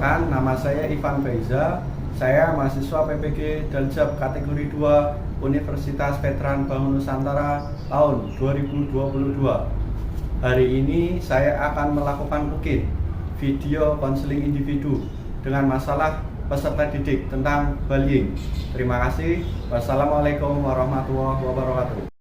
Perkenalkan, nama saya Ivan Faiza. Saya mahasiswa PPG Daljab kategori 2 Universitas Veteran Bangun Nusantara tahun 2022. Hari ini saya akan melakukan UKIN, video konseling individu, dengan masalah peserta didik tentang bullying. Terima kasih. Wassalamualaikum warahmatullahi wabarakatuh.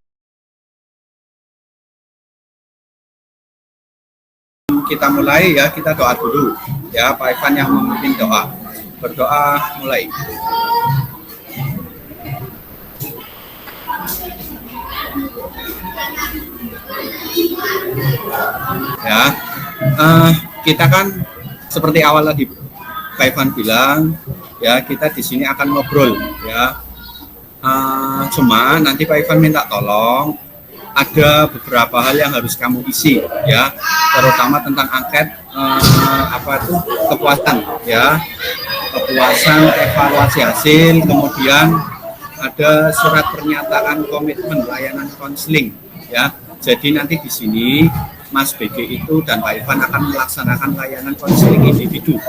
Kita mulai ya, kita doa dulu ya, Pak Ivan yang memimpin doa. Berdoa mulai. Ya, kita kan seperti awal tadi Pak Ivan bilang ya, kita di sini akan ngobrol ya. Cuma nanti Pak Ivan minta tolong, ada beberapa hal yang harus kamu isi ya, terutama tentang angket kepuasan ya, kepuasan evaluasi hasil, kemudian ada surat pernyataan komitmen layanan konseling ya. Jadi nanti di sini Mas BG itu dan Pak Ivan akan melaksanakan layanan konseling individu.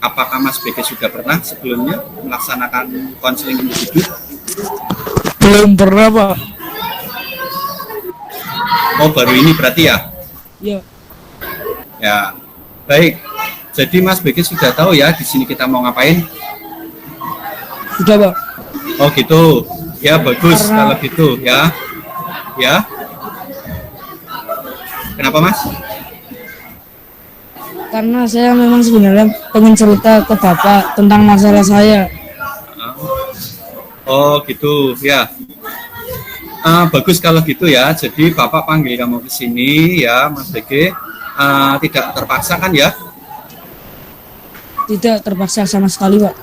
Apakah Mas BG sudah pernah sebelumnya melaksanakan konseling individu? Belum pernah, Pak. Oh, baru ini berarti ya? Iya. Ya, baik. Jadi Mas BG sudah tahu ya di sini kita mau ngapain? Sudah, Pak. Oh gitu. Ya bagus kalau gitu ya. Ya. Kenapa Mas? Karena saya memang sebenarnya pengen cerita ke Bapak tentang masalah saya. Oh gitu ya. Bagus kalau gitu ya. Jadi Bapak panggil kamu ke sini ya, Mas BG. Tidak terpaksa kan ya? Tidak terpaksa sama sekali, Pak.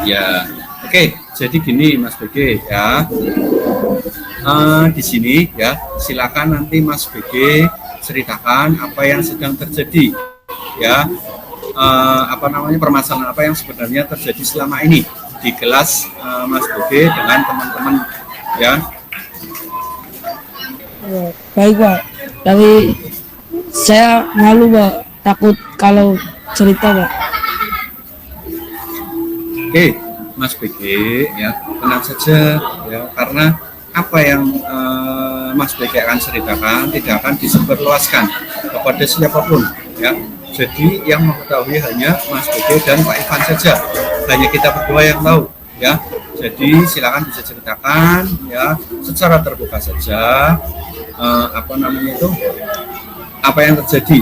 Ya. Oke. Jadi gini Mas BG ya. Di sini ya, silakan nanti Mas BG ceritakan apa yang sedang terjadi ya. Permasalahan apa yang sebenarnya terjadi selama ini di kelas Mas BG dengan teman-teman ya. Baik, Pak. Tapi saya malu, Pak. Takut kalau cerita, Pak. Oke, Mas BG ya, tenang saja ya, karena apa yang Mas BG akan ceritakan tidak akan disebarluaskan kepada siapapun ya. Jadi yang mengetahui hanya Mas BG dan Pak Ivan saja, hanya kita berdua yang tahu ya. Jadi silakan bisa ceritakan ya secara terbuka saja apa yang terjadi.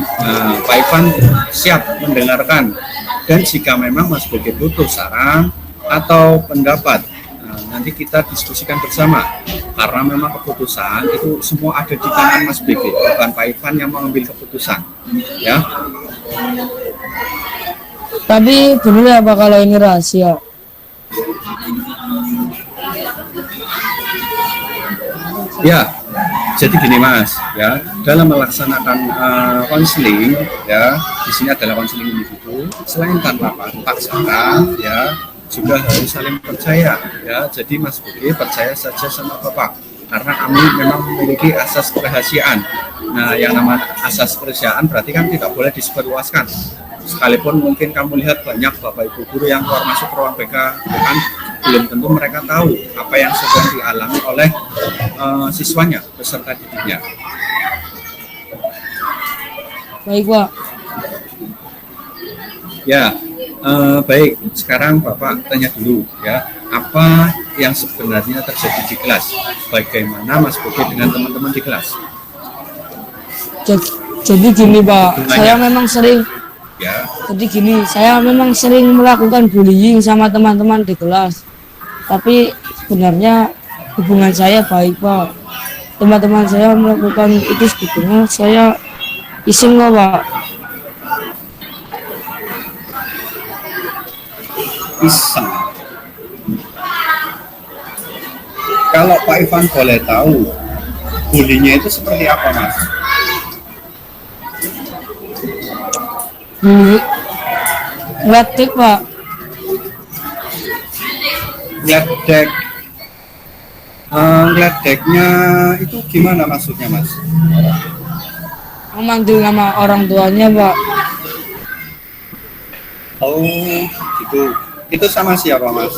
Pak Ivan siap mendengarkan, dan jika memang Mas BG butuh saran atau pendapat, nanti kita diskusikan bersama, karena memang keputusan itu semua ada di tangan Mas BG, bukan Pak Ivan yang mengambil keputusan ya. Tapi benar ya, Pak, kalau ini rahasia? Ya, jadi gini Mas, ya dalam melaksanakan konseling ya, di sini adalah konseling individu, selain tanpa paksaan ya, juga harus saling percaya ya. Jadi Mas BG percaya saja sama Bapak, karena kami memang memiliki asas kerahasiaan. Nah, yang nama asas kerahasiaan berarti kan tidak boleh disebarluaskan. Sekalipun mungkin kamu lihat banyak Bapak Ibu guru yang keluar masuk ruang BK, kan belum tentu mereka tahu apa yang sedang dialami oleh siswanya, peserta didiknya. Baik, Pak. Ya, baik. Sekarang Bapak tanya dulu ya, apa yang sebenarnya terjadi di kelas? Bagaimana Mas BG dengan teman-teman di kelas? Jadi gini, Pak, saya memang sering Ya. Jadi gini, saya memang sering melakukan bullying sama teman-teman di kelas. Tapi sebenarnya hubungan saya baik, Pak. Teman-teman saya melakukan itu sebetulnya saya iseng kok, Pak. Iseng. Kalau Pak Ivan boleh tahu, bullyingnya itu seperti apa, Mas? Ngeledek, Pak. Ngeledek. Ngeledeknya itu gimana maksudnya, Mas? Memanggil nama orang tuanya, Pak. Oh, gitu. Itu sama siapa, Mas?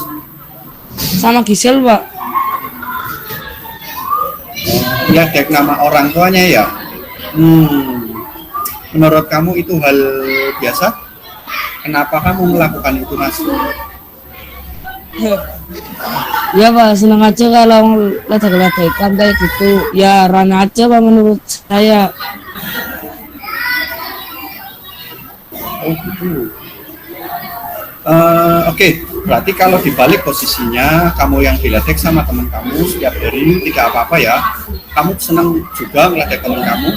Sama Gisel Pak. Ya, dek nama orang tuanya ya. Menurut kamu itu hal biasa? Kenapa kamu melakukan itu, Mas? Ya Pak, senang aja kalau ledek-ledekan kayak gitu. Ya rame aja Pak menurut saya. Oh, gitu. Oke, berarti kalau dibalik posisinya kamu yang diledek sama teman kamu setiap hari tidak apa-apa ya. Kamu senang juga ngeledek teman kamu.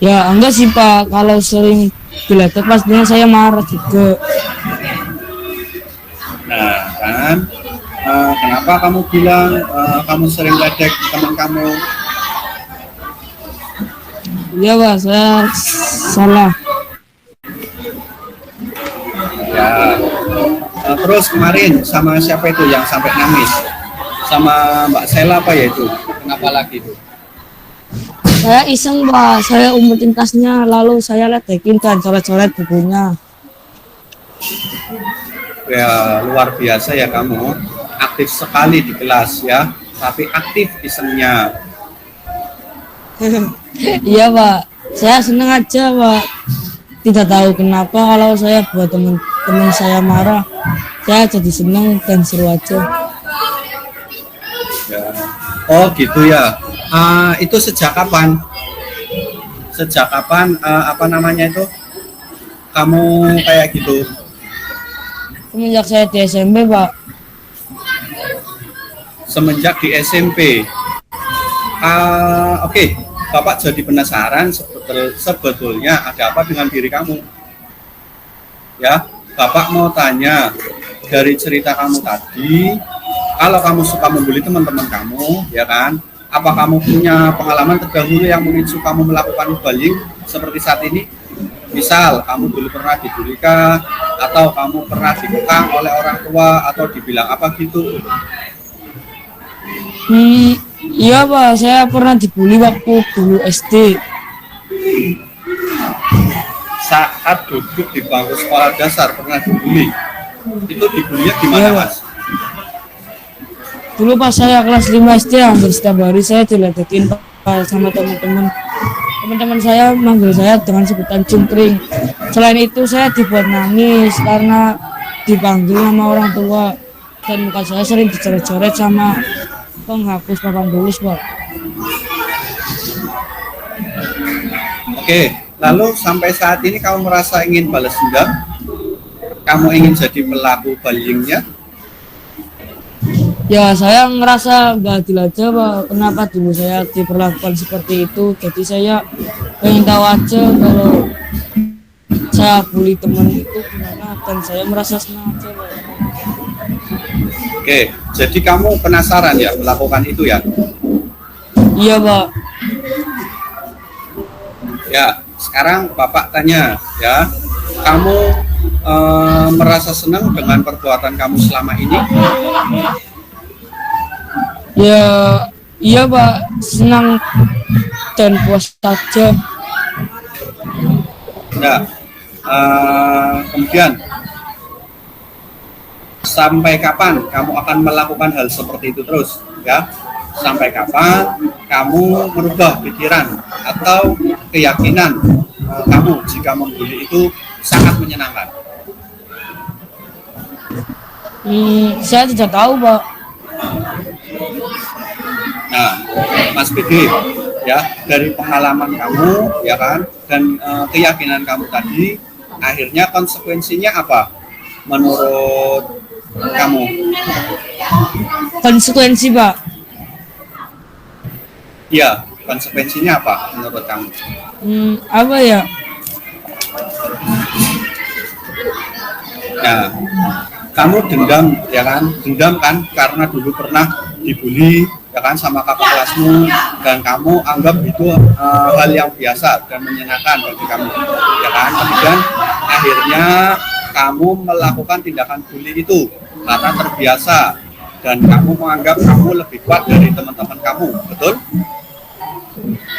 Ya enggak sih Pak, kalau sering diledek pastinya saya marah juga. Nah, kan kenapa kamu bilang kamu sering ledek teman kamu? Ya Pak, saya salah. Ya. Terus kemarin sama siapa itu yang sampai nangis? Sama Mbak Sela apa ya itu? Kenapa lagi itu? Saya iseng Pak, saya umpetin tasnya lalu saya ledekin dan coret-coret bukunya. Ya, luar biasa ya kamu. Aktif sekali di kelas ya, tapi aktif isengnya. Iya Pak, saya seneng aja Pak. Tidak tahu kenapa kalau saya buat teman-teman saya marah, saya jadi seneng dan seru aja. Ya. Oh gitu ya. Itu sejak kapan? Sejak kapan apa namanya itu? Kamu kayak gitu? Semenjak saya di SMP Pak. Semenjak di SMP. Oke. Bapak jadi penasaran sebetulnya ada apa dengan diri kamu? Ya, Bapak mau tanya dari cerita kamu tadi, kalau kamu suka membuli teman-teman kamu, ya kan? Apa kamu punya pengalaman terdahulu yang memicu kamu melakukan bullying seperti saat ini? Misal, kamu dulu pernah dibully kah? Atau kamu pernah dikekang oleh orang tua atau dibilang apa gitu? Iya Pak, saya pernah dibully waktu dulu SD. Saat duduk di bangku sekolah dasar pernah dibully. Itu dibulinya gimana, Iya, Pak. Mas? Dulu pas saya kelas 5 SD hampir setiap hari saya diledekin Pak sama teman-teman. Teman-teman saya manggil saya dengan sebutan cungkring. Selain itu saya dibuat nangis karena dipanggil sama orang tua dan muka saya sering dicoret-coret sama penghapus papan tulis Pak. Oke, lalu sampai saat ini kamu merasa ingin balas dendam? Kamu ingin jadi pelaku bullyingnya? Ya saya ngerasa gak adil aja Pak, kenapa dulu saya diperlakukan seperti itu. Jadi saya pengen tahu aja kalau saya bully teman itu gimana, dan saya merasa senang aja Pak. Oke, jadi kamu penasaran ya melakukan itu ya? Iya Pak. Ya, sekarang Bapak tanya ya, kamu merasa senang dengan perbuatan kamu selama ini? Ya iya Pak, senang dan puas saja. Ya, kemudian sampai kapan kamu akan melakukan hal seperti itu terus ya? Sampai kapan kamu merubah pikiran atau keyakinan kamu jika membuli itu sangat menyenangkan? Saya tidak tahu Pak. Nah, Mas PD, ya dari pengalaman kamu, ya kan, dan keyakinan kamu tadi, akhirnya konsekuensinya apa menurut kamu? Konsekuensi Pak. Ya, konsekuensinya apa menurut kamu? Apa ya? Nah, kamu dendam, ya kan? Dendam kan karena dulu pernah dibully, ya kan, sama kakak kelasmu, dan kamu anggap itu hal yang biasa dan menyenangkan bagi kamu, ya kan? Kemudian akhirnya kamu melakukan tindakan bully itu karena terbiasa dan kamu menganggap kamu lebih kuat dari teman-teman kamu, betul?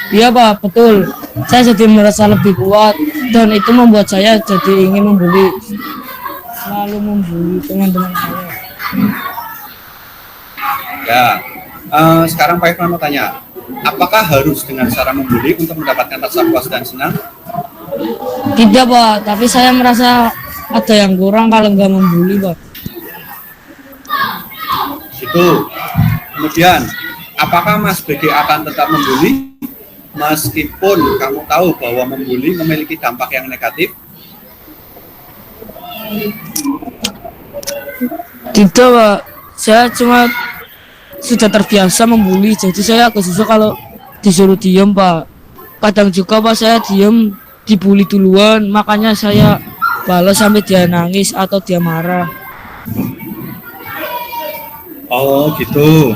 Iya Pak, betul. Saya jadi merasa lebih kuat dan itu membuat saya jadi ingin membuli, selalu membuli teman-teman saya. Ya, sekarang Pak Ivan mau tanya, apakah harus dengan cara membuli untuk mendapatkan rasa puas dan senang? Tidak Pak, tapi saya merasa ada yang kurang kalau nggak membuli Pak. Itu. Kemudian, apakah Mas BG akan tetap membuli meskipun kamu tahu bahwa membuli memiliki dampak yang negatif? Tidak Pak, saya cuma sudah terbiasa membuli, jadi saya agak susah kalau disuruh diem Pak. Kadang juga Pak saya diem dibully duluan, makanya saya balas sampai dia nangis atau dia marah. Oh gitu.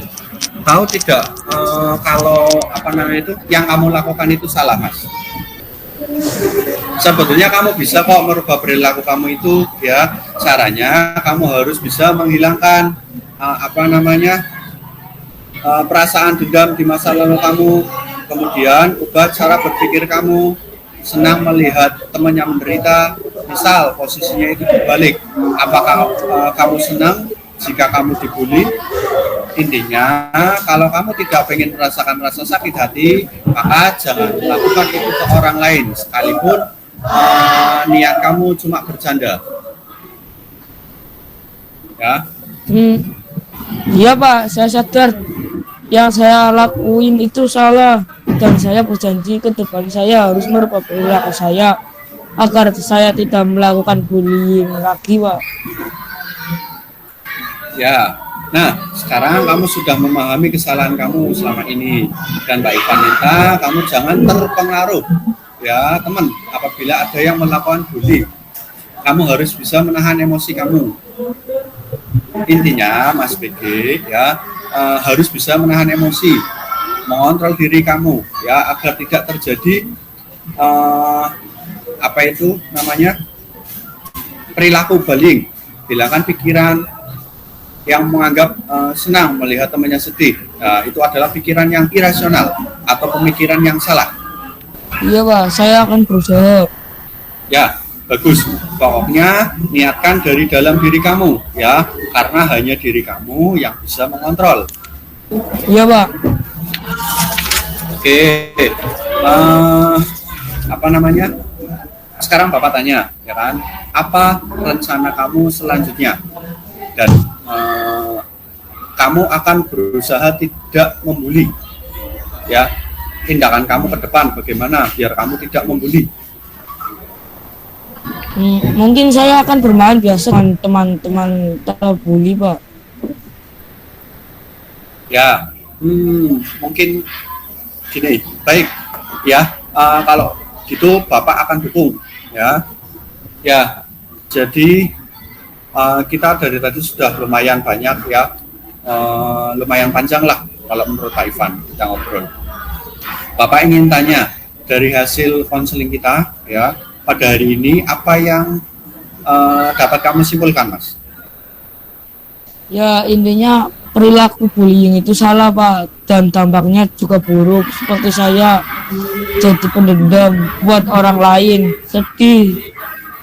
Tahu tidak kalau itu yang kamu lakukan itu salah, Mas? Sebetulnya kamu bisa kok merubah perilaku kamu itu, ya. Caranya kamu harus bisa menghilangkan perasaan dendam di masa lalu kamu. Kemudian ubah cara berpikir kamu, senang melihat temannya menderita. Misal posisinya itu berbalik, apakah kamu senang jika kamu dibully? Intinya, kalau kamu tidak ingin merasakan rasa sakit hati, maka jangan lakukan itu ke orang lain, sekalipun niat kamu cuma bercanda. Ya. Iya Pak, saya sadar yang saya lakuin itu salah, dan saya berjanji ke depan saya harus merubah perilaku saya agar saya tidak melakukan bullying lagi Pak. Ya. Nah, sekarang kamu sudah memahami kesalahan kamu selama ini, dan Pak Ivan minta kamu jangan terpengaruh, ya teman. Apabila ada yang melakukan bully, kamu harus bisa menahan emosi kamu. Intinya, Mas BG, ya harus bisa menahan emosi, mengontrol diri kamu, ya agar tidak terjadi perilaku bullying, hilangkan pikiran yang menganggap senang melihat temannya sedih. Nah, itu adalah pikiran yang irasional atau pemikiran yang salah. Iya Pak, saya akan berusaha. Ya, bagus. Pokoknya niatkan dari dalam diri kamu, ya, karena hanya diri kamu yang bisa mengontrol. Iya Pak. Oke. Sekarang Bapak tanya, ya kan? Apa rencana kamu selanjutnya? Dan kamu akan berusaha tidak membuli, ya. Tindakan kamu ke depan bagaimana biar kamu tidak membuli? Mungkin saya akan bermain biasa dengan teman-teman terbully Pak. Ya, mungkin gini, baik, ya. Kalau gitu Bapak akan dukung, ya. Ya, jadi kita dari tadi sudah lumayan banyak, ya, lumayan panjang lah kalau menurut Pak Ivan kita ngobrol. Bapak ingin tanya, dari hasil konseling kita, ya, pada hari ini apa yang dapat kamu simpulkan, Mas? Ya intinya perilaku bullying itu salah Pak, dan dampaknya juga buruk. Seperti saya jadi pendendam buat orang lain, sedih,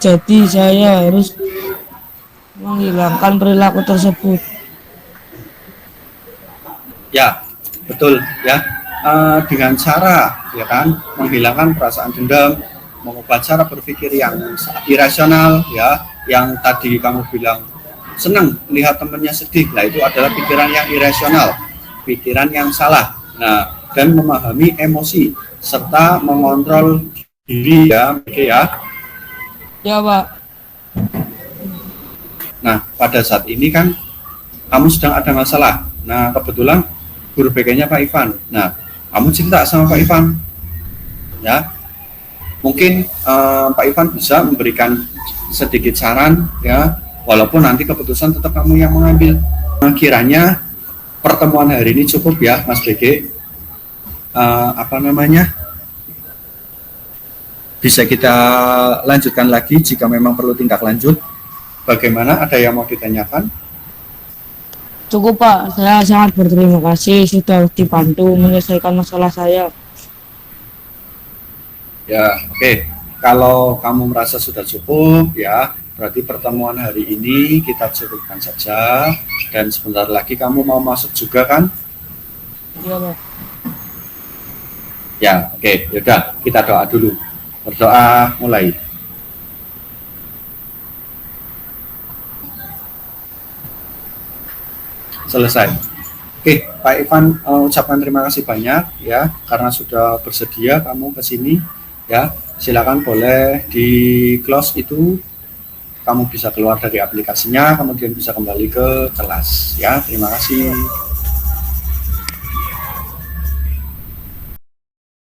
jadi saya harus menghilangkan perilaku tersebut. Ya, betul, ya. Dengan cara, ya kan, menghilangkan perasaan dendam, mengubah cara berpikir yang irasional, ya, yang tadi kamu bilang senang lihat temannya sedih, nah itu adalah pikiran yang irasional, pikiran yang salah. Nah, dan memahami emosi serta mengontrol diri, ya, oke ya. Ya Pak. Nah, pada saat ini kan kamu sedang ada masalah. Nah, kebetulan guru BK-nya Pak Ivan. Nah, kamu cerita sama Pak Ivan, ya. Mungkin Pak Ivan bisa memberikan sedikit saran, ya. Walaupun nanti keputusan tetap kamu yang mengambil. Kiranya pertemuan hari ini cukup ya, Mas BG. Bisa kita lanjutkan lagi jika memang perlu tindak lanjut. Bagaimana? Ada yang mau ditanyakan? Cukup Pak, saya sangat berterima kasih sudah dibantu menyelesaikan masalah saya. Ya, oke. kalau kamu merasa sudah cukup ya, berarti pertemuan hari ini kita cukupkan saja, dan sebentar lagi kamu mau masuk juga kan? Iya Pak. Ya, oke, yaudah kita doa dulu. Berdoa mulai. Selesai. Oke, Pak Ivan, ucapkan terima kasih banyak ya karena sudah bersedia kamu ke sini ya. Silakan boleh di close itu, kamu bisa keluar dari aplikasinya, kemudian bisa kembali ke kelas ya. Terima kasih.